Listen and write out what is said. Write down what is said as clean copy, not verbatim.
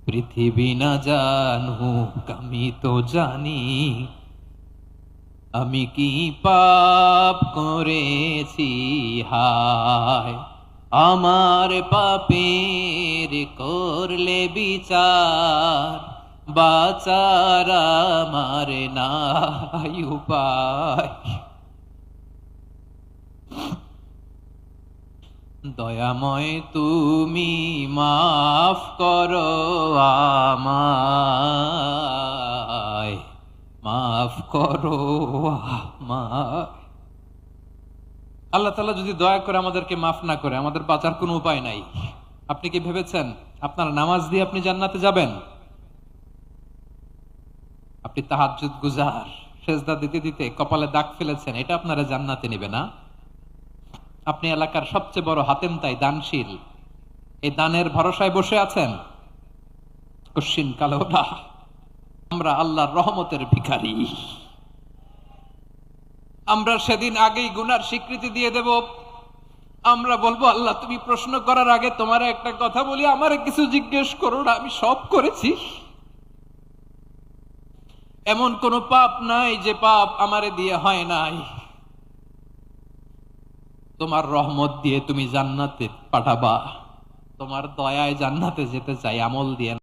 পৃথিবী না জানুক আমি তো জানি, আমি কি পাপ করেছি হায়। আমার পাপের করলে বিচার, বাঁচার আমার নাই উপায়। দয়াময় তুমি মাফ করো আমায়, মাফ করো আমায়। আল্লাহ তাআলা যদি দয়া করে আমাদেরকে মাফ না করে, আমাদের বাঁচার কোনো উপায় নাই। আপনি কি ভেবেছেন আপনার নামাজ দিয়ে আপনি জান্নাতে যাবেন? আপনি তাহাজ্জুদ গুজার, সেজদা দিতে দিতে কপালে দাগ ফেলেছেন, এটা আপনারা জান্নাতে নেবে না? আপনি এলাকার সবচেয়ে বড় হাতেম তাই দানশীল, এই দানের ভরসায় বসে আছেন? কশ্চিন কালো না। আমরা আল্লাহর রহমতের ভিখারি। আমরা সেদিন আগেই গুনার স্বীকৃতি দিয়ে দেব। আমরা বলবো, আল্লাহ তুমি প্রশ্ন করার আগে তোমার একটা কথা বলি, আমারে কিছু জিজ্ঞেস করো না, আমি সব করেছি। এমন কোন পাপ নাই যে পাপ আমারে দিয়ে হয় নাই। তোমার রহমত দিয়ে তুমি জান্নাতে পাঠাবা, তোমার দয়ায় জান্নাতে যেতে চাই, আমল দিয়ে